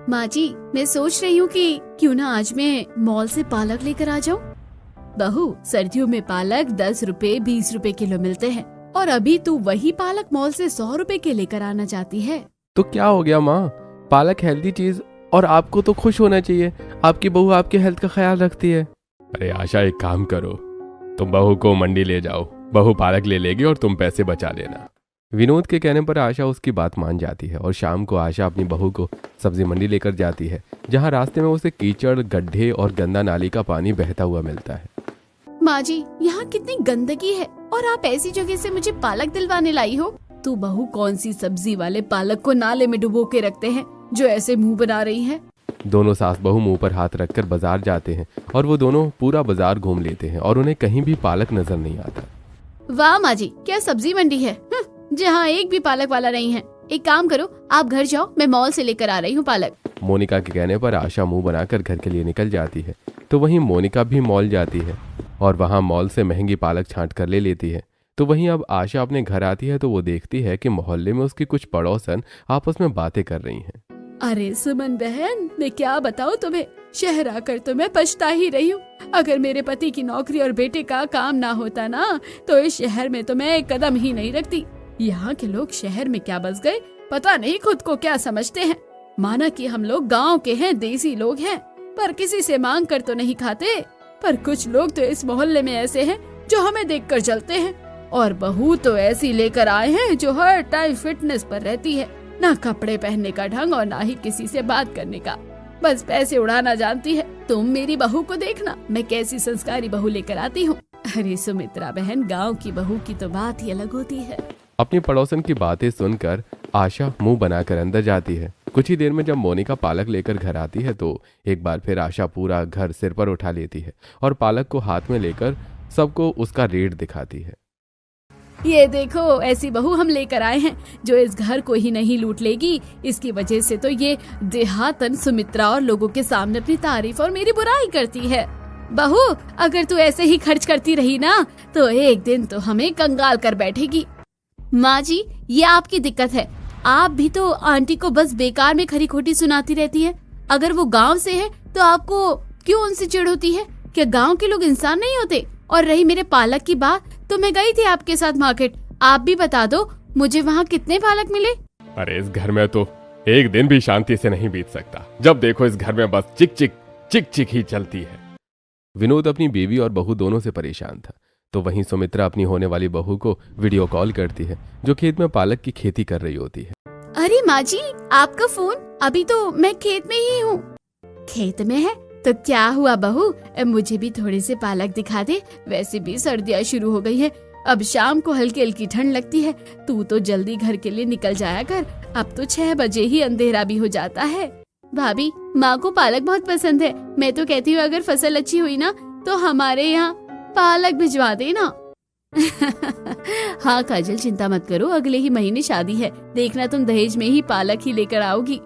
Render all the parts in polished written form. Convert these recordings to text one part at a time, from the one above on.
माँ जी, मैं सोच रही हूँ कि क्यों ना आज मैं मॉल से पालक लेकर आ जाऊँ। बहू, सर्दियों में पालक 10 रुपए 20 रुपए किलो मिलते हैं और अभी तू वही पालक मॉल से 100 रुपए के लेकर आना चाहती है। तो क्या हो गया माँ, पालक हेल्दी चीज और आपको तो खुश होना चाहिए। आपकी बहू आपके हेल्थ का ख्याल रखती है। अरे आशा, एक काम करो, तुम बहू को मंडी ले जाओ, बहू पालक ले लेगी और तुम पैसे बचा लेना। विनोद के कहने पर आशा उसकी बात मान जाती है और शाम को आशा अपनी बहू को सब्जी मंडी लेकर जाती है, जहाँ रास्ते में उसे कीचड़, गड्ढे और गंदा नाली का पानी बहता हुआ मिलता है। माँ जी, यहाँ कितनी गंदगी है और आप ऐसी जगह से मुझे पालक दिलवाने लाई हो। तू बहू कौन सी सब्जी वाले पालक को नाले में डुबो के रखते हैं जो ऐसे मुंह बना रही है। दोनों सास बहू मुंह पर हाथ रखकर बाजार जाते हैं और वो दोनों पूरा बाजार घूम लेते हैं और उन्हें कहीं भी पालक नजर नहीं आता। वाह माँ जी, क्या सब्जी मंडी है जहाँ एक भी पालक वाला नहीं है। एक काम करो, आप घर जाओ, मैं मॉल से लेकर आ रही हूँ पालक। मोनिका के कहने पर आशा मुंह बनाकर घर के लिए निकल जाती है। तो वहीं मोनिका भी मॉल जाती है और वहाँ मॉल से महंगी पालक छांट कर ले लेती है। तो वहीं अब आशा अपने घर आती है तो वो देखती है कि मोहल्ले में उसकी कुछ पड़ोसन आपस में बातें कर रही हैं। अरे सुमन बहन, मैं क्या बताऊँ तुम्हें, शहर आकर तो मैं पछता ही रही हूँ। अगर मेरे पति की नौकरी और बेटे का काम ना होता ना, तो इस शहर में तो मैं एक कदम ही नहीं रखती। यहाँ के लोग शहर में क्या बस गए, पता नहीं खुद को क्या समझते हैं। माना कि हम लोग गांव के हैं, देसी लोग हैं, पर किसी से मांग कर तो नहीं खाते। पर कुछ लोग तो इस मोहल्ले में ऐसे हैं जो हमें देखकर जलते हैं। और बहू तो ऐसी लेकर आए हैं जो हर टाइम फिटनेस पर रहती है, ना कपड़े पहनने का ढंग और ना ही किसी से बात करने का, बस पैसे उड़ाना जानती है। तुम मेरी बहू को देखना, मैं कैसी संस्कारी बहू लेकर आती हूँ। अरे सुमित्रा बहन, गाँव की बहू की तो बात ही अलग होती है। अपनी पड़ोसन की बातें सुनकर आशा मुंह बनाकर अंदर जाती है। कुछ ही देर में जब मोनिका पालक लेकर घर आती है तो एक बार फिर आशा पूरा घर सिर पर उठा लेती है और पालक को हाथ में लेकर सबको उसका रेट दिखाती है। ये देखो, ऐसी बहू हम लेकर आए हैं जो इस घर को ही नहीं लूट लेगी। इसकी वजह से तो ये देहातन सुमित्रा और लोगों के सामने अपनी तारीफ और मेरी बुराई करती है। बहू, अगर तू ऐसे ही खर्च करती रही ना, तो एक दिन तो हमें कंगाल कर बैठेगी। माँ जी, ये आपकी दिक्कत है। आप भी तो आंटी को बस बेकार में खरी खोटी सुनाती रहती है। अगर वो गांव से है तो आपको क्यों उनसे चिढ़ होती है? क्या गांव के लोग इंसान नहीं होते? और रही मेरे पालक की बात, तो मैं गई थी आपके साथ मार्केट। आप भी बता दो, मुझे वहाँ कितने पालक मिले? अरे इस घर में तो एक दिन भी शांति से नहीं बीत सकता। जब देखो इस घर में बस चिक चिक चिक चिक ही चलती है। विनोद अपनी बीवी और बहू दोनों से परेशान था। तो वहीं सुमित्रा अपनी होने वाली बहू को वीडियो कॉल करती है, जो खेत में पालक की खेती कर रही होती है। अरे माँ जी, आपका फोन? अभी तो मैं खेत में ही हूँ। खेत में है तो क्या हुआ बहू, मुझे भी थोड़े से पालक दिखा दे। वैसे भी सर्दियाँ शुरू हो गई है, अब शाम को हल्की हल्की ठंड लगती है। तू तो जल्दी घर के लिए निकल जाया कर, अब तो 6 बजे ही अंधेरा भी हो जाता है। भाभी, माँ को पालक बहुत पसंद है। मैं तो कहती हूँ अगर फसल अच्छी हुई ना तो हमारे यहाँ पालक भिजवा देना। हाँ काजल, चिंता मत करो, अगले ही महीने शादी है, देखना तुम दहेज में ही पालक ही लेकर आओगी।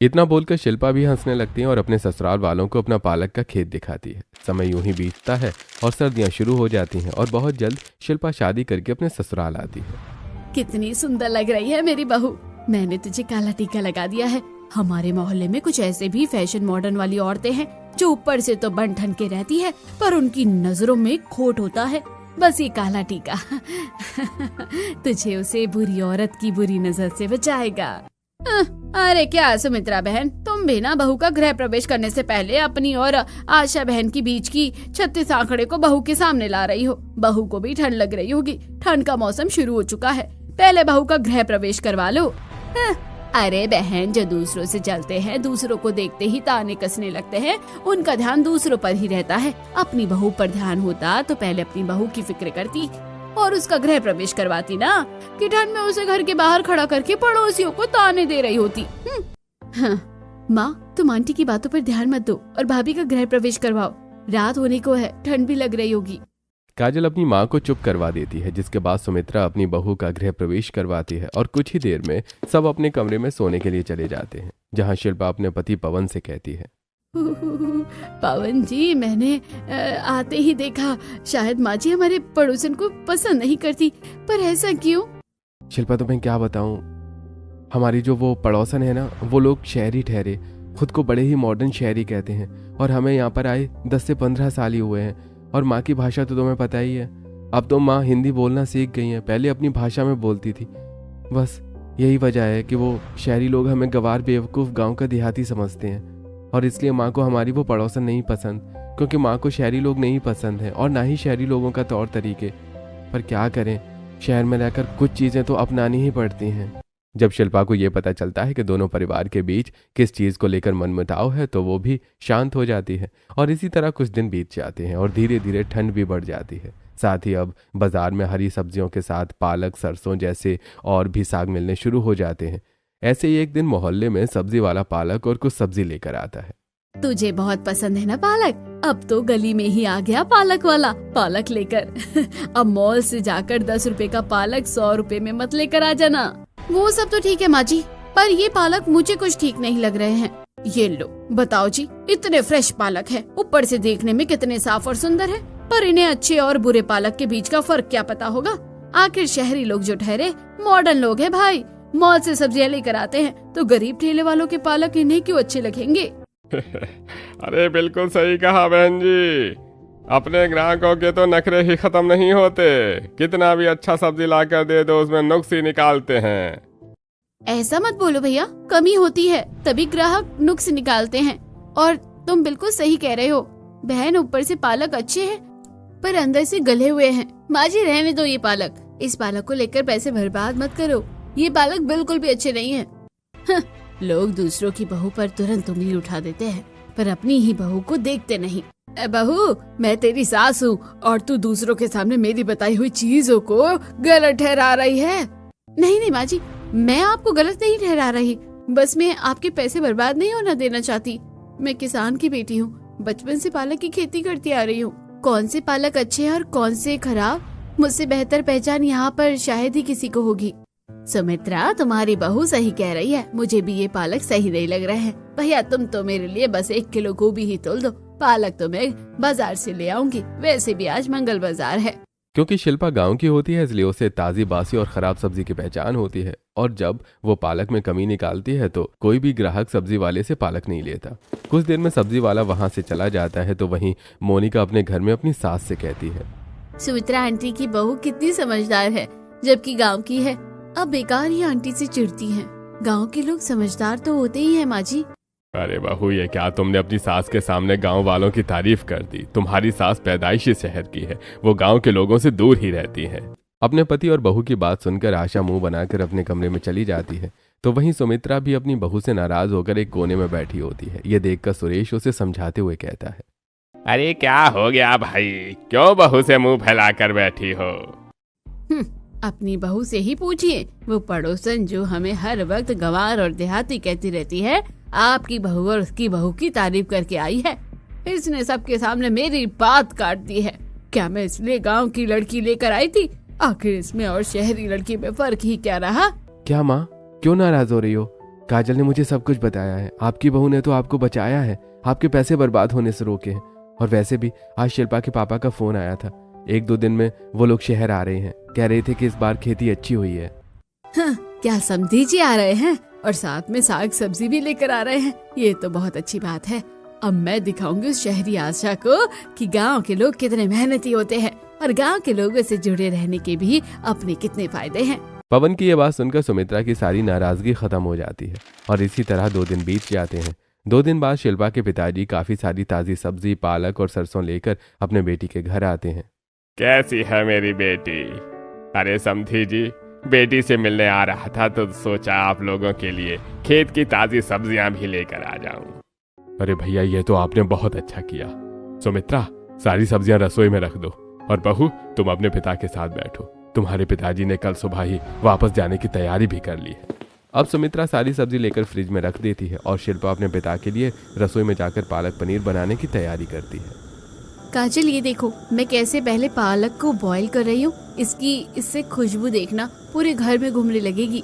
इतना बोलकर शिल्पा भी हंसने लगती है और अपने ससुराल वालों को अपना पालक का खेत दिखाती है। समय यूं ही बीतता है और सर्दियां शुरू हो जाती हैं और बहुत जल्द शिल्पा शादी करके अपने ससुराल आती है। कितनी सुंदर लग रही है मेरी बहू, मैंने तुझे काला टीका लगा दिया है। हमारे मोहल्ले में कुछ ऐसे भी फैशन मॉडर्न वाली औरतें हैं जो ऊपर से तो बन ठन के रहती है, पर उनकी नजरों में खोट होता है। बस ये काला टीका तुझे उसे बुरी औरत की बुरी नजर से बचाएगा। अरे क्या सुमित्रा बहन, तुम भी ना बहू का गृह प्रवेश करने से पहले अपनी और आशा बहन की बीच की 36 आंकड़े को बहू के सामने ला रही हो। बहू को भी ठंड लग रही होगी, ठंड का मौसम शुरू हो चुका है, पहले बहू का गृह प्रवेश करवा लो। अरे बहन, जो दूसरों से जलते हैं, दूसरों को देखते ही ताने कसने लगते हैं, उनका ध्यान दूसरों पर ही रहता है। अपनी बहू पर ध्यान होता तो पहले अपनी बहू की फिक्र करती और उसका गृह प्रवेश करवाती ना, कि ठंड में उसे घर के बाहर खड़ा करके पड़ोसियों को ताने दे रही होती। हाँ माँ, तुम आंटी की बातों पर ध्यान मत दो और भाभी का गृह प्रवेश करवाओ। रात होने को है, ठंड भी लग रही होगी। काजल अपनी माँ को चुप करवा देती है, जिसके बाद सुमित्रा अपनी बहू का गृह प्रवेश करवाती है और कुछ ही देर में सब अपने कमरे में सोने के लिए चले जाते हैं, जहाँ शिल्पा अपने पति पवन से कहती है, पवन जी, मैंने आते ही देखा, शायद माँ जी हमारे पड़ोसन को पसंद नहीं करती, पर ऐसा क्यों? शिल्पा तुम्हें क्या बताऊं, हमारी जो वो पड़ोसन है ना, वो लोग शहरी ठहरे खुद को बड़े ही मॉडर्न शहरी कहते हैं और हमें यहाँ पर आए 10 से 15 साल ही हुए हैं। और माँ की भाषा तो तुम्हें पता ही है। अब तो माँ हिंदी बोलना सीख गई हैं, पहले अपनी भाषा में बोलती थी। बस यही वजह है कि वो शहरी लोग हमें गवार बेवकूफ़ गांव का देहाती समझते हैं और इसलिए माँ को हमारी वो पड़ोसन नहीं पसंद, क्योंकि माँ को शहरी लोग नहीं पसंद हैं और ना ही शहरी लोगों का तौर तरीके। पर क्या करें, शहर में रहकर कुछ चीज़ें तो अपनानी ही पड़ती हैं। जब शिल्पा को ये पता चलता है कि दोनों परिवार के बीच किस चीज़ को लेकर मनमुटाव है तो वो भी शांत हो जाती है। और इसी तरह कुछ दिन बीत जाते हैं और धीरे धीरे ठंड भी बढ़ जाती है। साथ ही अब बाजार में हरी सब्जियों के साथ पालक, सरसों जैसे और भी साग मिलने शुरू हो जाते हैं। ऐसे ही एक दिन मोहल्ले में सब्जी वाला पालक और कुछ सब्जी लेकर आता है। तुझे बहुत पसंद है ना पालक? अब तो गली में ही आ गया पालक वाला पालक लेकर। अब मॉल से जाकर 10 रुपए का पालक 100 रुपए में मत लेकर आ जाना। वो सब तो ठीक है माँ जी, पर ये पालक मुझे कुछ ठीक नहीं लग रहे हैं। ये लो बताओ जी, इतने फ्रेश पालक है, ऊपर से देखने में कितने साफ और सुंदर है, पर इन्हें अच्छे और बुरे पालक के बीच का फर्क क्या पता होगा? आखिर शहरी लोग जो ठहरे मॉडर्न लोग हैं भाई, मॉल से सब्जियां लेकर आते हैं तो गरीब ठेले वालों के पालक इन्हें क्यों अच्छे लगेंगे? अरे बिल्कुल सही कहा बहन जी, अपने ग्राहकों के तो नखरे ही खत्म नहीं होते। कितना भी अच्छा सब्जी लाकर दे दो उसमें नुक्स ही निकालते हैं। ऐसा मत बोलो भैया, कमी होती है तभी ग्राहक नुक्स निकालते हैं। और तुम बिल्कुल सही कह रहे हो बहन, ऊपर से पालक अच्छे हैं पर अंदर से गले हुए हैं। माँ जी रहने दो ये पालक, इस पालक को लेकर पैसे बर्बाद मत करो, ये पालक बिल्कुल भी अच्छे नहीं है। लोग दूसरों की बहू पर तुरंत उंगली उठा देते हैं पर अपनी ही बहू को देखते नहीं। बहू, मैं तेरी सास हूँ और तू दूसरों के सामने मेरी बताई हुई चीजों को गलत ठहरा रही है। नहीं नहीं माँ जी, मैं आपको गलत नहीं ठहरा रही, बस मैं आपके पैसे बर्बाद नहीं होना देना चाहती। मैं किसान की बेटी हूँ, बचपन से पालक की खेती करती आ रही हूँ। कौन से पालक अच्छे हैं और कौन से खराब, मुझसे बेहतर पहचान यहाँ पर शायद ही किसी को होगी। सुमित्रा, तुम्हारी बहू सही कह रही है, मुझे भी ये पालक सही नहीं लग रहे हैं। भैया तुम तो मेरे लिए बस 1 किलो गोभी ही तोल दो, पालक तो मैं बाजार से ले आऊंगी, वैसे भी आज मंगल बाजार है। क्योंकि शिल्पा गांव की होती है इसलिए उसे ताजी, बासी और खराब सब्जी की पहचान होती है और जब वो पालक में कमी निकालती है तो कोई भी ग्राहक सब्जी वाले से पालक नहीं लेता। कुछ देर में सब्जी वाला वहां से चला जाता है तो वहीं मोनिका अपने घर में अपनी सास से कहती है, सुमित्रा आंटी की बहू कितनी समझदार है, जबकि गाँव की है। अब बेकार ही आंटी से चिढ़ती हैं। गांव के लोग समझदार तो होते ही हैं माँ जी। अरे बहू, ये क्या तुमने अपनी सास के सामने गांव वालों की तारीफ कर दी? तुम्हारी सास पैदाइशी शहर की है, वो गांव के लोगों से दूर ही रहती है। अपने पति और बहू की बात सुनकर आशा मुंह बनाकर अपने कमरे में चली जाती है तो वहीं सुमित्रा भी अपनी बहू से नाराज होकर एक कोने में बैठी होती है। ये देखकर सुरेश उसे समझाते हुए कहता है, अरे क्या हो गया भाई, क्यों बहू से मुंह फैलाकर बैठी हो? अपनी बहू से ही पूछिए, वो पड़ोसन जो हमें हर वक्त गंवार और देहाती कहती रहती है, आपकी बहू और उसकी बहू की तारीफ करके आई है। इसने सबके सामने मेरी बात काट दी है। क्या मैं इसलिए गांव की लड़की लेकर आई थी? आखिर इसमें और शहरी लड़की में फर्क ही क्या रहा? क्या माँ, क्यों नाराज हो रही हो? काजल ने मुझे सब कुछ बताया है। आपकी बहू ने तो आपको बचाया है, आपके पैसे बर्बाद होने से रोके हैं। और वैसे भी आज शिल्पा के पापा का फोन आया था, 1-2 दिन में वो लोग शहर आ रहे हैं। कह रहे थे कि इस बार खेती अच्छी हुई है। क्या समधी जी आ रहे हैं और साथ में साग सब्जी भी लेकर आ रहे हैं, ये तो बहुत अच्छी बात है। अब मैं दिखाऊंगी उस शहरी आशा को कि गांव के लोग कितने मेहनती होते हैं और गांव के लोगों से जुड़े रहने के भी अपने कितने फायदे हैं। पवन की ये बात सुनकर सुमित्रा की सारी नाराजगी खत्म हो जाती है और इसी तरह 2 दिन बीत जाते हैं। 2 दिन बाद शिल्पा के पिताजी काफी सारी ताजी सब्जी, पालक और सरसों लेकर अपने बेटी के घर आते हैं। कैसी है मेरी बेटी? अरे समधी जी, बेटी से मिलने आ रहा था तो सोचा आप लोगों के लिए खेत की ताजी सब्जियां भी लेकर आ जाऊं। अरे भैया, ये तो आपने बहुत अच्छा किया। सुमित्रा, सारी सब्जियां रसोई में रख दो और बहू तुम अपने पिता के साथ बैठो। तुम्हारे पिताजी ने कल सुबह ही वापस जाने की तैयारी भी कर ली है। अब सुमित्रा सारी सब्जी लेकर फ्रिज में रख देती है और शिल्पा अपने पिता के लिए रसोई में जाकर पालक पनीर बनाने की तैयारी करती है। काजल, ये देखो मैं कैसे पहले पालक को बॉईल कर रही हूँ। इससे खुशबू देखना पूरे घर में घूमने लगेगी।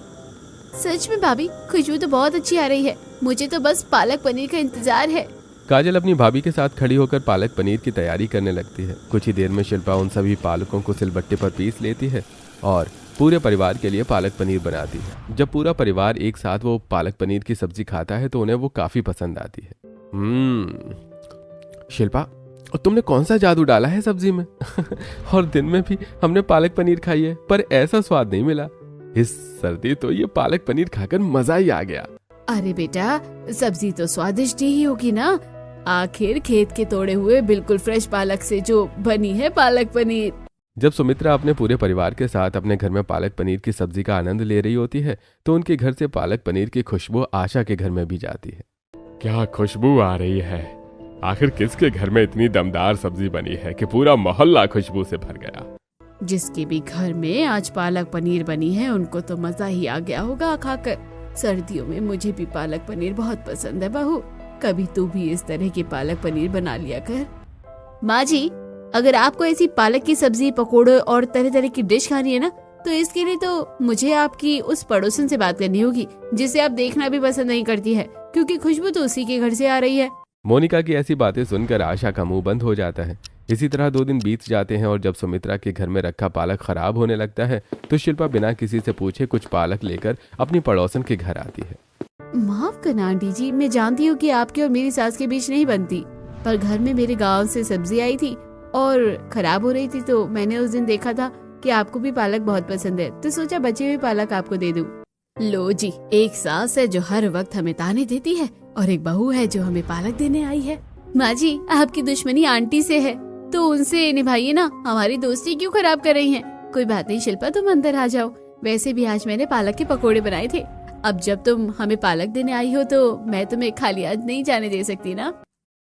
सच में भाभी, खुशबू तो बहुत अच्छी आ रही है। मुझे तो बस पालक पनीर का इंतजार है। काजल अपनी भाभी के साथ खड़ी होकर पालक पनीर की तैयारी करने लगती है। कुछ ही देर में शिल्पा उन सभी पालकों को सिलबट्टे पर पीस लेती है और पूरे परिवार के लिए पालक पनीर बनाती है। जब पूरा परिवार एक साथ वो पालक पनीर की सब्जी खाता है तो उन्हें वो काफी पसंद आती है। शिल्पा, तुमने कौन सा जादू डाला है सब्जी में? और दिन में भी हमने पालक पनीर खाई है पर ऐसा स्वाद नहीं मिला। इस सर्दी तो ये पालक पनीर खाकर मजा ही आ गया। अरे बेटा, सब्जी तो स्वादिष्ट ही होगी ना। आखिर खेत के तोड़े हुए बिल्कुल फ्रेश पालक से जो बनी है पालक पनीर। जब सुमित्रा अपने पूरे परिवार के साथ अपने घर में पालक पनीर की सब्जी का आनंद ले रही होती है तो उनके घर से पालक पनीर की खुशबू आशा के घर में भी जाती है। क्या खुशबू आ रही है। आखिर किसके घर में इतनी दमदार सब्जी बनी है कि पूरा मोहल्ला खुशबू से भर गया। जिसके भी घर में आज पालक पनीर बनी है उनको तो मजा ही आ गया होगा खाकर। सर्दियों में मुझे भी पालक पनीर बहुत पसंद है बहू। कभी तू भी इस तरह की पालक पनीर बना लिया कर। माँ जी, अगर आपको ऐसी पालक की सब्जी, पकोड़े और तरह तरह की डिश खानी है ना तो इसके लिए तो मुझे आपकी उस पड़ोसन से बात करनी होगी जिसे आप देखना भी पसंद नहीं करती है, क्योंकि खुशबू तो उसी के घर से आ रही है। मोनिका की ऐसी बातें सुनकर आशा का मुंह बंद हो जाता है। इसी तरह 2 दिन बीत जाते हैं और जब सुमित्रा के घर में रखा पालक खराब होने लगता है तो शिल्पा बिना किसी से पूछे कुछ पालक लेकर अपनी पड़ोसन के घर आती है। माफ करना आंटी जी, मैं जानती हूँ कि आपके और मेरी सास के बीच नहीं बनती, पर घर में मेरे गांव से सब्जी आई थी और खराब हो रही थी तो मैंने उस दिन देखा था कि आपको भी पालक बहुत पसंद है तो सोचा बचे हुए पालक आपको दे दूं। लो जी, एक सास है जो हर वक्त हमें ताने देती है और एक बहू है जो हमें पालक देने आई है। माँ जी, आपकी दुश्मनी आंटी से है तो उनसे निभाइए ना, हमारी दोस्ती क्यों खराब कर रही हैं? कोई बात नहीं शिल्पा, तुम अंदर आ जाओ। वैसे भी आज मैंने पालक के पकोड़े बनाए थे। अब जब तुम हमें पालक देने आई हो तो मैं तुम्हें खाली हाथ नहीं जाने दे सकती ना।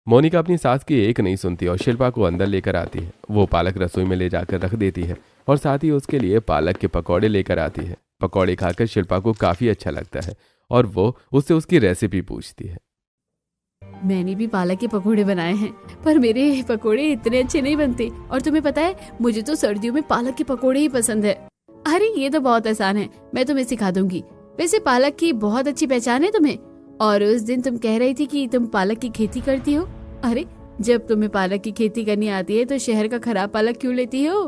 मोनिका अपनी सास की एक नहीं सुनती और शिल्पा को अंदर लेकर आती है। वो पालक रसोई में ले जाकर रख देती है और साथ ही उसके लिए पालक के पकौड़े लेकर आती है। पकौड़े खाकर शिल्पा को काफी अच्छा लगता है और वो उससे उसकी रेसिपी पूछती है। मैंने भी पालक के पकोड़े बनाए हैं पर मेरे पकोड़े इतने अच्छे नहीं बनते और तुम्हें पता है मुझे तो सर्दियों में पालक के पकोड़े ही पसंद है। अरे ये तो बहुत आसान है, मैं तुम्हें सिखा दूंगी। वैसे पालक की बहुत अच्छी पहचान है तुम्हें, और उस दिन तुम कह रही थी कि तुम पालक की खेती करती हो। अरे जब तुम्हें पालक की खेती करनी आती है तो शहर का खराब पालक क्यों लेती हो?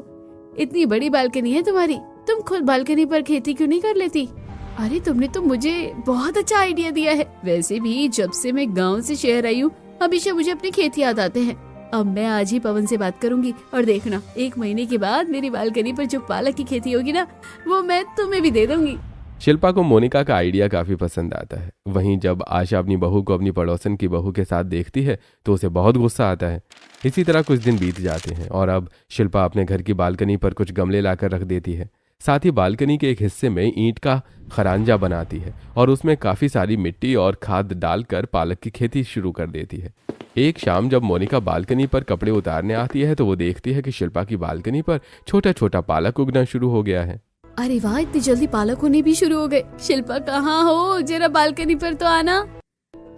इतनी बड़ी बालकनी है तुम्हारी, तुम खुद बालकनी पर खेती क्यों नहीं कर लेती? अरे तुमने तो मुझे बहुत अच्छा आइडिया दिया है। वैसे भी जब से मैं गांव से शहर आई हूँ हमेशा मुझे अपने खेत याद आते हैं। अब मैं आज ही पवन से बात करूंगी और देखना 1 महीने के बाद मेरी बालकनी पर जो पालक की खेती होगी ना वो मैं तुम्हें भी दे दूंगी। शिल्पा को मोनिका का आइडिया काफी पसंद आता है। वहीं जब आशा अपनी बहू को अपनी पड़ोसन की बहू के साथ देखती है तो उसे बहुत गुस्सा आता है। इसी तरह कुछ दिन बीत जाते हैं और अब शिल्पा अपने घर की बालकनी पर कुछ गमले लाकर रख देती है। साथ ही बालकनी के एक हिस्से में ईंट का खरांजा बनाती है और उसमें काफी सारी मिट्टी और खाद डालकर पालक की खेती शुरू कर देती है। एक शाम जब मोनिका बालकनी पर कपड़े उतारने आती है तो वो देखती है कि शिल्पा की बालकनी पर छोटा छोटा पालक उगना शुरू हो गया है। अरे वाह, इतनी जल्दी पालक होने भी शुरू हो गए। शिल्पा कहाँ हो, जरा बालकनी पर तो आना।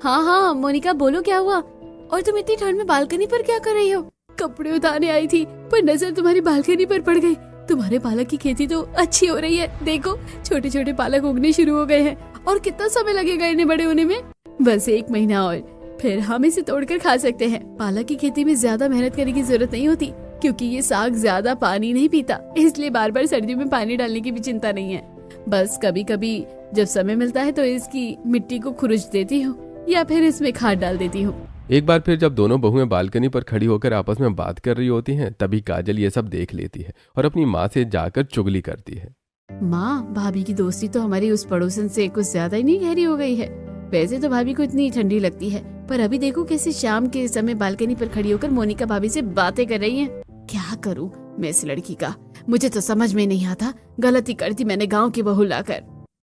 हाँ हाँ मोनिका, बोलो क्या हुआ? और तुम इतनी ठंड में बालकनी पर क्या कर रही हो? कपड़े उतारने आई थी पर नजर तुम्हारी बालकनी पर पड़ गई। तुम्हारे पालक की खेती तो अच्छी हो रही है, देखो छोटे छोटे पालक उगने शुरू हो गए हैं। और कितना समय लगेगा इन्हें बड़े होने में? बस 1 महीना और, फिर हम इसे तोड़कर खा सकते हैं। पालक की खेती में ज्यादा मेहनत करने की जरूरत नहीं होती क्योंकि ये साग ज्यादा पानी नहीं पीता, इसलिए बार बार सर्दियों में पानी डालने की भी चिंता नहीं है। बस कभी कभी जब समय मिलता है तो इसकी मिट्टी को खुरच देती हूँ या फिर इसमें खाद डाल देती हूँ। एक बार फिर जब दोनों बहुएं बालकनी पर खड़ी होकर आपस में बात कर रही होती हैं तभी काजल ये सब देख लेती है और अपनी माँ से जाकर चुगली करती है। माँ, भाभी की दोस्ती तो हमारी उस पड़ोसन से कुछ ज्यादा ही नहीं गहरी हो गई है। वैसे तो भाभी को इतनी ठंडी लगती है पर अभी देखो कैसे शाम के समय बालकनी पर खड़ी होकर मोनिका भाभी से बातें कर रही है। क्या करूं मैं इस लड़की का, मुझे तो समझ में नहीं आता। गलती करती मैंने गांव की बहू लाकर।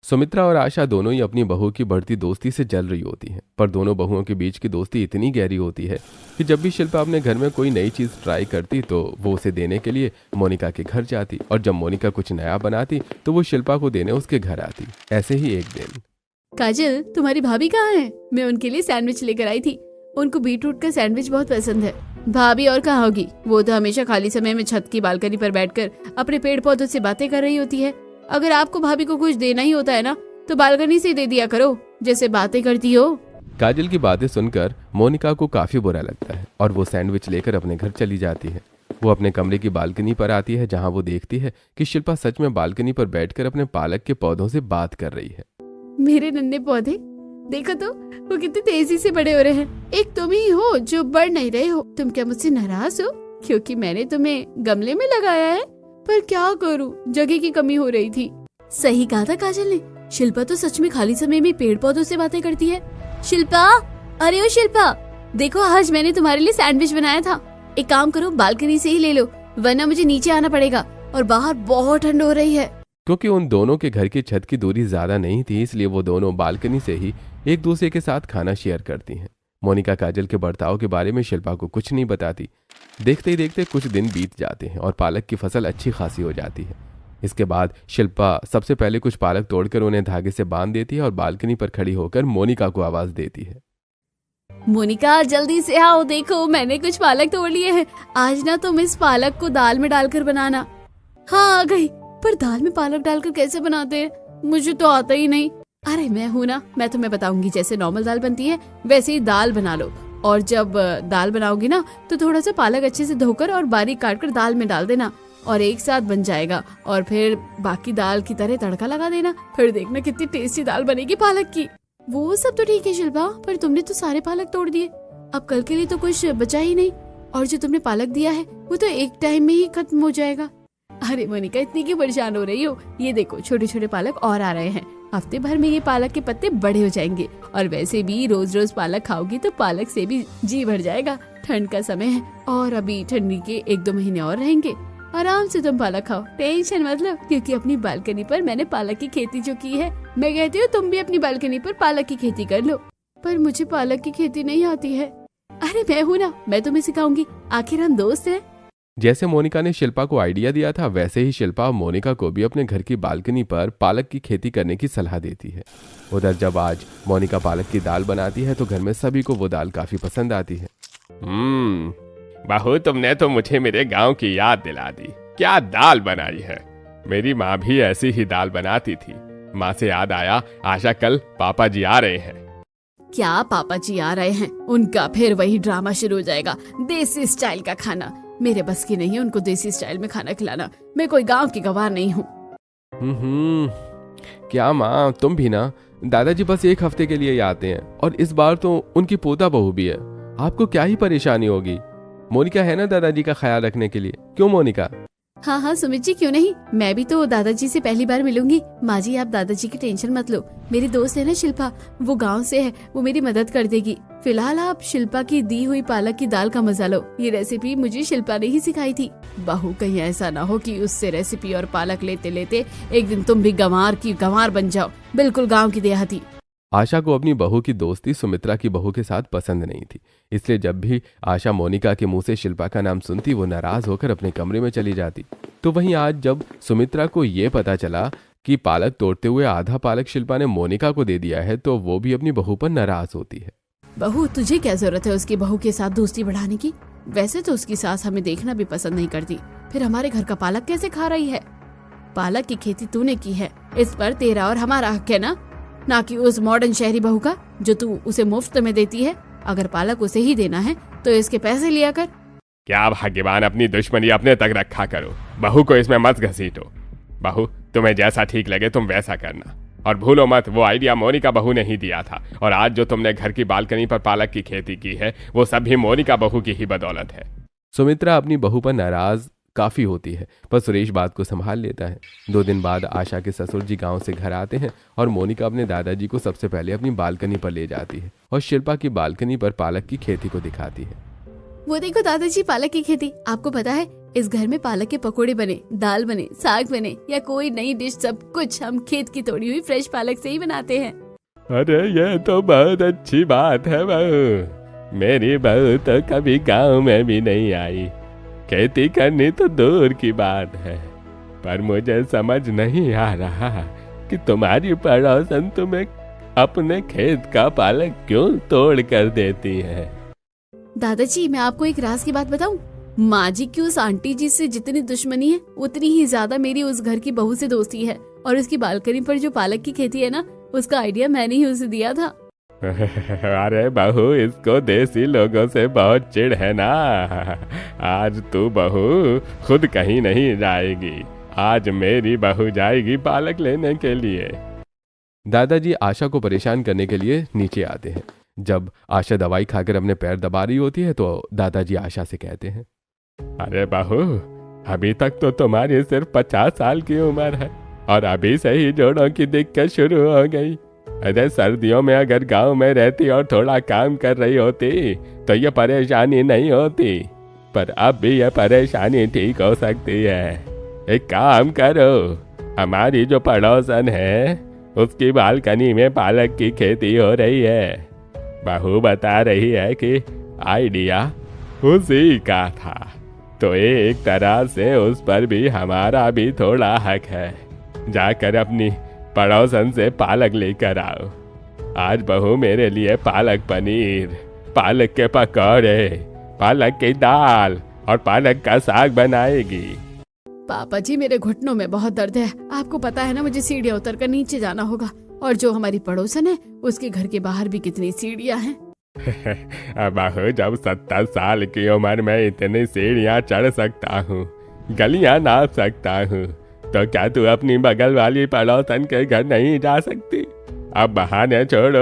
सुमित्रा और आशा दोनों ही अपनी बहू की बढ़ती दोस्ती से जल रही होती हैं, पर दोनों बहुओं के बीच की दोस्ती इतनी गहरी होती है कि जब भी शिल्पा अपने घर में कोई नई चीज ट्राई करती तो वो उसे देने के लिए मोनिका के घर जाती और जब मोनिका कुछ नया बनाती तो वो शिल्पा को देने उसके घर आती। ऐसे ही एक दिन, काजल तुम्हारी भाभी कहाँ है? मैं उनके लिए सैंडविच लेकर आई थी, उनको बीटरूट का सैंडविच बहुत पसंद है। भाभी और कहाँ होगी, वो तो हमेशा खाली समय में छत की बालकनी पर बैठकर अपने पेड़ पौधों से बातें कर रही होती है। अगर आपको भाभी को कुछ देना ही होता है ना तो बालकनी से दे दिया करो जैसे बातें करती हो। काजल की बातें सुनकर मोनिका को काफी बुरा लगता है और वो सैंडविच लेकर अपने घर चली जाती है। वो अपने कमरे की बालकनी पर आती है, जहां वो देखती है कि शिल्पा सच में बालकनी पर बैठकर अपने पालक के पौधों से बात कर रही है। मेरे नन्हे पौधे देखो तो, वो कितनी तेजी से बड़े हो रहे हैं। एक तुम ही हो जो बढ़ नहीं रहे हो। तुम क्या मुझसे नाराज हो क्योंकि मैंने तुम्हें गमले में लगाया है? पर क्या करूं, जगह की कमी हो रही थी। सही कहा था काजल ने, शिल्पा तो सच में खाली समय में पेड़ पौधों से बातें करती है। शिल्पा, अरे ओ शिल्पा, देखो आज मैंने तुम्हारे लिए सैंडविच बनाया था। एक काम करो, बालकनी से ही ले लो, वरना मुझे नीचे आना पड़ेगा और बाहर बहुत ठंड हो रही है। क्योंकि उन दोनों के घर की छत की दूरी ज्यादा नहीं थी, इसलिए वो दोनों बालकनी से ही एक दूसरे के साथ खाना शेयर करती हैं। मोनिका काजल के बर्ताव के बारे में शिल्पा को कुछ नहीं बताती। देखते ही देखते कुछ दिन बीत जाते हैं और पालक की फसल अच्छी खासी हो जाती है। इसके बाद शिल्पा सबसे पहले कुछ पालक तोड़कर उन्हें धागे से बांध देती है और बालकनी पर खड़ी होकर मोनिका को आवाज देती है। मोनिका जल्दी से आओ, देखो मैंने कुछ पालक तोड़ लिए हैं। आज ना तुम इस पालक को दाल में डालकर बनाना। हाँ आ गई, पर दाल में पालक डालकर कैसे बनाते हैं? मुझे तो आता ही नहीं। अरे मैं हूँ ना, मैं तुम्हें बताऊंगी। जैसे नॉर्मल दाल बनती है वैसे ही दाल बना लो, और जब दाल बनाओगी ना तो थोड़ा सा पालक अच्छे से धोकर और बारीक काट कर दाल में डाल देना और एक साथ बन जाएगा। और फिर बाकी दाल की तरह तड़का लगा देना, फिर देखना कितनी टेस्टी दाल बनेगी पालक की। वो सब तो ठीक है शिल्पा, पर तुमने तो सारे पालक तोड़ दिए, अब कल के लिए तो कुछ बचा ही नहीं। और जो तुमने पालक दिया है वो तो एक टाइम में ही खत्म हो जाएगा। अरे मोनिका, इतनी क्यों परेशान हो रही हो? ये देखो छोटे छोटे पालक और आ रहे हैं, हफ्ते भर में ये पालक के पत्ते बड़े हो जाएंगे। और वैसे भी रोज रोज पालक खाओगी तो पालक से भी जी भर जाएगा। ठंड का समय है और अभी ठंडी के 1-2 महीने और रहेंगे। आराम से तुम पालक खाओ, टेंशन मतलब, क्योंकि अपनी बालकनी पर मैंने पालक की खेती जो की है, मैं कहती हूँ तुम भी अपनी बालकनी पर पालक की खेती कर लो। पर मुझे पालक की खेती नहीं आती है। अरे मैं हूँ ना, मैं तुम्हें सिखाऊंगी, आखिर हम दोस्त हैं। जैसे मोनिका ने शिल्पा को आइडिया दिया था, वैसे ही शिल्पा मोनिका को भी अपने घर की बालकनी पर पालक की खेती करने की सलाह देती है। उधर जब आज मोनिका पालक की दाल बनाती है तो घर में सभी को वो दाल काफी पसंद आती है। बहू, तुमने तो मुझे मेरे गांव की याद दिला दी। क्या दाल बनाई है! मेरी माँ भी ऐसी ही दाल बनाती थी। माँ से याद आया, आशा कल पापा जी आ रहे हैं। क्या पापा जी आ रहे हैं? उनका फिर वही ड्रामा शुरू हो जाएगा, देसी स्टाइल का खाना। मेरे बस की नहीं है उनको देसी स्टाइल में खाना खिलाना। मैं कोई गांव की गवार नहीं हूँ। क्या माँ, तुम भी ना। दादाजी बस एक हफ्ते के लिए ही आते हैं और इस बार तो उनकी पोता बहू भी है। आपको क्या ही परेशानी होगी। मोनिका है ना दादाजी का ख्याल रखने के लिए। क्यों मोनिका? हाँ हाँ सुमित जी, क्यों नहीं, मैं भी तो दादाजी से पहली बार मिलूंगी। माँ जी आप दादाजी की टेंशन मत लो, मेरी दोस्त है ना शिल्पा, वो गांव से है, वो मेरी मदद कर देगी। फिलहाल आप शिल्पा की दी हुई पालक की दाल का मजा लो। ये रेसिपी मुझे शिल्पा ने ही सिखाई थी। बहू कहीं ऐसा ना हो कि उससे रेसिपी और पालक लेते लेते एक दिन तुम भी गंवार की गंवार बन जाओ, बिल्कुल गाँव की देहाती। आशा को अपनी बहू की दोस्ती सुमित्रा की बहू के साथ पसंद नहीं थी, इसलिए जब भी आशा मोनिका के मुंह से शिल्पा का नाम सुनती वो नाराज होकर अपने कमरे में चली जाती। तो वहीं आज जब सुमित्रा को ये पता चला कि पालक तोड़ते हुए आधा पालक शिल्पा ने मोनिका को दे दिया है, तो वो भी अपनी बहू पर नाराज होती है। बहू तुझे क्या जरूरत है उसकी बहू के साथ दोस्ती बढ़ाने की? वैसे तो उसकी सास हमें देखना भी पसंद नहीं करती, फिर हमारे घर का पालक कैसे खा रही है? पालक की खेती तूने की है, इस पर तेरा और हमारा हक है ना कि उस मॉडर्न शहरी बहू का जो तू उसे मुफ्त में देती है। अगर पालक उसे ही देना है तो इसके पैसे लिया कर। क्या भाग्यवान, अपनी दुश्मनी अपने तक रखा करो, बहू को इसमें मत घसीटो। बहू, तुम्हें जैसा ठीक लगे तुम वैसा करना, और भूलो मत वो आइडिया मोनिका बहू ने ही दिया था। और आज जो तुमने घर की बालकनी पर पालक की खेती की है वो सब भी मोनिका बहू की ही बदौलत है। सुमित्रा अपनी बहू पर नाराज काफी होती है, पर सुरेश बात को संभाल लेता है। 2 दिन बाद आशा के ससुर जी गांव से घर आते हैं और मोनिका अपने दादाजी को सबसे पहले अपनी बालकनी पर ले जाती है और शिल्पा की बालकनी पर पालक की खेती को दिखाती है। वो देखो दादाजी, पालक की खेती। आपको पता है इस घर में पालक के पकोड़े बने, दाल बने, साग बने या कोई नई डिश, सब कुछ हम खेत की तोड़ी हुई फ्रेश पालक से ही बनाते हैं। अरे ये तो बहुत अच्छी बात है बहू। मेरी बहू तो कभी गाँव में भी नहीं आई, खेती करनी तो दूर की बात है। पर मुझे समझ नहीं आ रहा कि तुम्हारी पड़ोसन तुम्हें अपने खेत का पालक क्यों तोड़ कर देती है। दादाजी मैं आपको एक राज की बात बताऊं, माँ जी की उस आंटी जी से जितनी दुश्मनी है उतनी ही ज्यादा मेरी उस घर की बहू से दोस्ती है। और उसकी बालकनी पर जो पालक की खेती है ना, उसका आइडिया मैंने ही उसे दिया था। अरे बहू, इसको देसी लोगों से बहुत चिढ़ है ना। आज तू बहू खुद कहीं नहीं जाएगी, आज मेरी बहू जाएगी पालक लेने के लिए। दादाजी आशा को परेशान करने के लिए नीचे आते हैं। जब आशा दवाई खाकर अपने पैर दबा रही होती है तो दादाजी आशा से कहते हैं, अरे बहू, अभी तक तो तुम्हारी सिर्फ 50 साल की उम्र है और अभी से ही जोड़ों की दिक्कत शुरू हो गई। अरे सर्दियों में अगर गांव में रहती और थोड़ा काम कर रही होती तो ये परेशानी नहीं होती, पर अब भी ये परेशानी ठीक हो सकती है। एक काम करो, हमारी जो पड़ोसन है उसकी बालकनी में पालक की खेती हो रही है। बहू बता रही है कि आइडिया उसी का था, तो एक तरह से उस पर भी हमारा भी थोड़ा हक है। जाकर अपनी पड़ोसन से पालक लेकर आओ। आज बहू मेरे लिए पालक पनीर, पालक के पकौड़े, पालक की दाल और पालक का साग बनाएगी। पापा जी, मेरे घुटनों में बहुत दर्द है। आपको पता है ना, मुझे सीढ़ियाँ उतर कर नीचे जाना होगा, और जो हमारी पड़ोसन है उसके घर के बाहर भी कितनी सीढ़ियाँ हैं। बहू, जब 70 साल की उम्र में इतनी सीढ़ियाँ चढ़ सकता हूँ, गलियाँ नाप सकता हूँ, तो क्या तू अपनी बगल वाली पड़ोसन के घर नहीं जा सकती? अब बहाने छोड़ो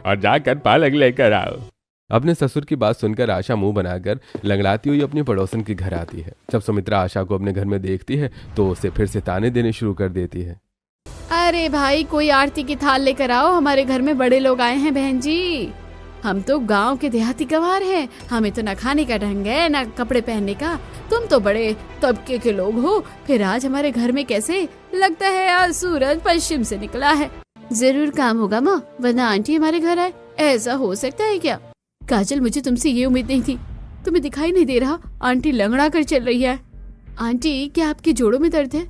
और जाकर पालक लेकर आओ। अपने ससुर की बात सुनकर आशा मुंह बनाकर लंगड़ाती हुई अपनी पड़ोसन के घर आती है। जब सुमित्रा आशा को अपने घर में देखती है तो उसे फिर से ताने देने शुरू कर देती है। अरे भाई, कोई आरती की थाल लेकर आओ, हमारे घर में बड़े लोग आए हैं। बहन जी, हम तो गांव के देहाती गंवार हैं, हमें तो ना खाने का ढंग है ना कपड़े पहनने का। तुम तो बड़े तबके के लोग हो, फिर आज हमारे घर में कैसे? लगता है आज सूरज पश्चिम से निकला है। जरूर काम होगा माँ, वरना आंटी हमारे घर आए। ऐसा हो सकता है क्या? काजल, मुझे तुमसे ये उम्मीद नहीं थी। तुम्हें दिखाई नहीं दे रहा आंटी लंगड़ा कर चल रही है। आंटी, क्या आपके जोड़ों में दर्द है?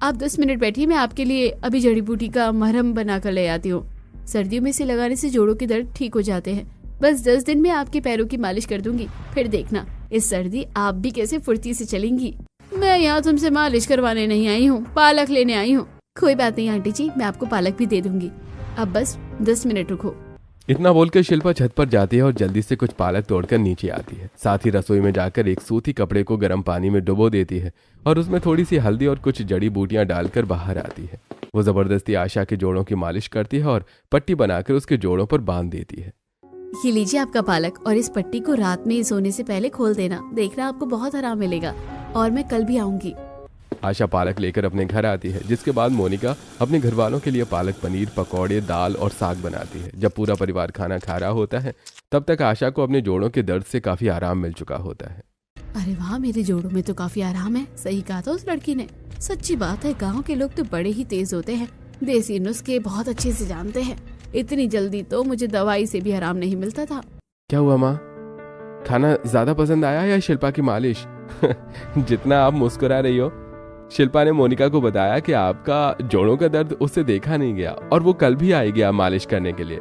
आप 10 मिनट बैठिए, मैं आपके लिए अभी जड़ी बूटी का मरहम बना कर ले आती हूँ। सर्दियों में इसे लगाने से जोड़ों के दर्द ठीक हो जाते हैं। बस 10 दिन में आपके पैरों की मालिश कर दूंगी, फिर देखना इस सर्दी आप भी कैसे फुर्ती से चलेंगी। मैं यहाँ तुमसे मालिश करवाने नहीं आई हूँ, पालक लेने आई हूँ। कोई बात नहीं आंटी जी, मैं आपको पालक भी दे दूंगी। अब बस 10 मिनट रुको। इतना बोलकर शिल्पा छत पर जाती है और जल्दी से कुछ पालक तोड़कर नीचे आती है। साथ ही रसोई में जाकर एक सूती कपड़े को गर्म पानी में डुबो देती है और उसमें थोड़ी सी हल्दी और कुछ जड़ी बूटियां डालकर बाहर आती है। वो जबरदस्ती आशा के जोड़ों की मालिश करती है और पट्टी बनाकर उसके जोड़ों पर बांध देती है। ये लीजिए आपका पालक, और इस पट्टी को रात में सोने से पहले खोल देना, देखना आपको बहुत आराम मिलेगा। और मैं कल भी आऊंगी। आशा पालक लेकर अपने घर आती है, जिसके बाद मोनिका अपने घर वालों के लिए पालक पनीर, पकौड़े, दाल और साग बनाती है। जब पूरा परिवार खाना खा रहा होता है तब तक आशा को अपने जोड़ों के दर्द से काफी आराम मिल चुका होता है। अरे वाह, मेरे जोड़ों में तो काफी आराम है। सही कहा था उस लड़की ने। सच्ची बात है, गाँव के लोग तो बड़े ही तेज होते हैं, देसी नुस्खे बहुत अच्छे से जानते हैं। इतनी जल्दी तो मुझे दवाई से भी आराम नहीं मिलता था। क्या हुआ माँ, खाना ज्यादा पसंद आया या शिल्पा की मालिश? जितना आप मुस्कुरा रही हो, शिल्पा ने मोनिका को बताया कि आपका जोड़ों का दर्द उससे देखा नहीं गया और वो कल भी आएगी आप मालिश करने के लिए।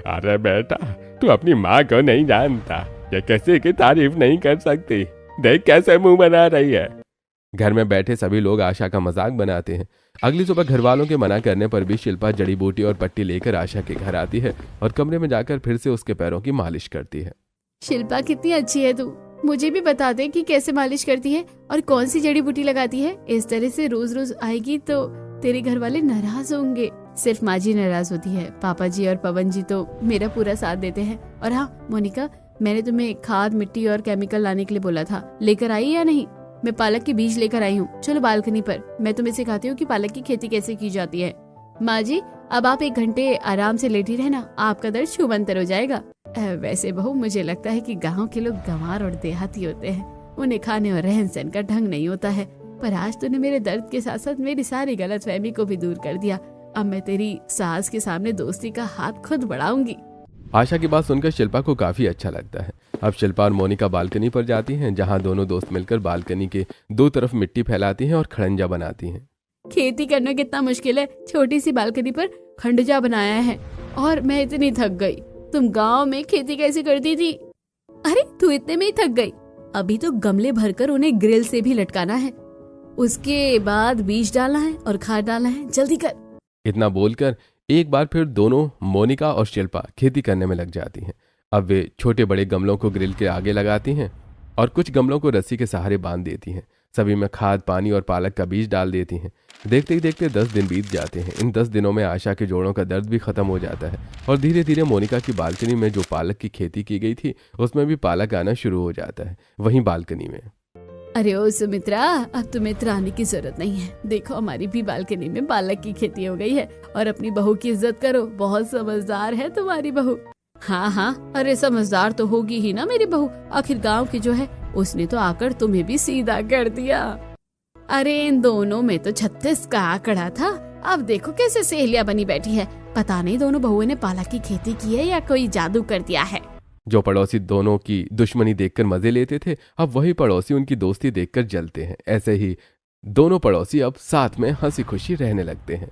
अरे बेटा, तू अपनी माँ को नहीं जानता, ये किसी की तारीफ नहीं कर सकती। देख कैसे मुंह बना रही है। घर में बैठे सभी लोग आशा का मजाक बनाते हैं। अगली सुबह घर वालों के मना करने पर भी शिल्पा जड़ी बूटी और पट्टी लेकर आशा के घर आती है और कमरे में जाकर फिर से उसके पैरों की मालिश करती है। शिल्पा, कितनी अच्छी है तू। मुझे भी बता दे कि कैसे मालिश करती है और कौन सी जड़ी बूटी लगाती है। इस तरह से रोज रोज आएगी तो तेरे घर वाले नाराज होंगे। सिर्फ माँ जी नाराज होती है, पापा जी और पवन जी तो मेरा पूरा साथ देते हैं। और हाँ मोनिका, मैंने तुम्हें खाद, मिट्टी और केमिकल लाने के लिए बोला था, लेकर आई या नहीं? मैं पालक के बीज लेकर आई हूँ। चलो बालकनी पर, मैं तुम्हें सिखाती हूँ कि पालक की खेती कैसे की जाती है। माँ जी, अब आप 1 घंटे आराम से लेटी रहना, आपका दर्द छूमंतर हो जाएगा। वैसे बहू, मुझे लगता है कि गांव के लोग गंवार और देहाती होते हैं, उन्हें खाने और रहन सहन का ढंग नहीं होता है। पर आज तूने मेरे दर्द के साथ साथ मेरी सारी गलतफहमी को भी दूर कर दिया। अब मैं तेरी सास के सामने दोस्ती का हाथ खुद बढ़ाऊंगी। आशा की बात सुनकर शिल्पा को काफी अच्छा लगता है। अब शिल्पा और मोनिका बालकनी पर जाती हैं, जहां दोनों दोस्त मिलकर बालकनी के 2 तरफ मिट्टी फैलाती हैं और खड़ंजा बनाती हैं। खेती करना कितना मुश्किल है, छोटी सी बालकनी पर खंडजा बनाया है और मैं इतनी थक गई। तुम गांव में खेती कैसे करती थी? अरे तू इतने में ही थक गई? अभी तो गमले भरकर उन्हें ग्रिल से भी लटकाना है, उसके बाद बीज डालना है और खाद डालना है, जल्दी कर। इतना बोलकर एक बार फिर दोनों मोनिका और शिल्पा खेती करने में लग जाती हैं। अब वे छोटे बड़े गमलों को ग्रिल के आगे लगाती हैं और कुछ गमलों को रस्सी के सहारे बांध देती हैं। सभी में खाद, पानी और पालक का बीज डाल देती हैं। देखते ही देखते 10 दिन बीत जाते हैं। इन 10 दिनों में आशा के जोड़ों का दर्द भी खत्म हो जाता है और धीरे धीरे मोनिका की बालकनी में जो पालक की खेती की गई थी उसमें भी पालक आना शुरू हो जाता है। वहीं बालकनी में अरे ओ सुमित्रा, अब तुम्हें इतराने की जरूरत नहीं है। देखो हमारी भी बालकनी में पालक की खेती हो गई है। और अपनी बहू की इज्जत करो, बहुत समझदार है तुम्हारी बहू। हाँ हाँ, अरे समझदार तो होगी ही ना मेरी बहू, आखिर गांव की जो है उसने तो आकर तुम्हें भी सीधा कर दिया। अरे इन दोनों में तो 36 का आंकड़ा था, अब देखो कैसे सहेलियां बनी बैठी है। पता नहीं दोनों बहुओं ने पालक की खेती की है या कोई जादू कर दिया है। जो पड़ोसी दोनों की दुश्मनी देखकर मजे लेते थे, अब वही पड़ोसी उनकी दोस्ती देखकर जलते हैं। ऐसे ही दोनों पड़ोसी अब साथ में हंसी खुशी रहने लगते हैं।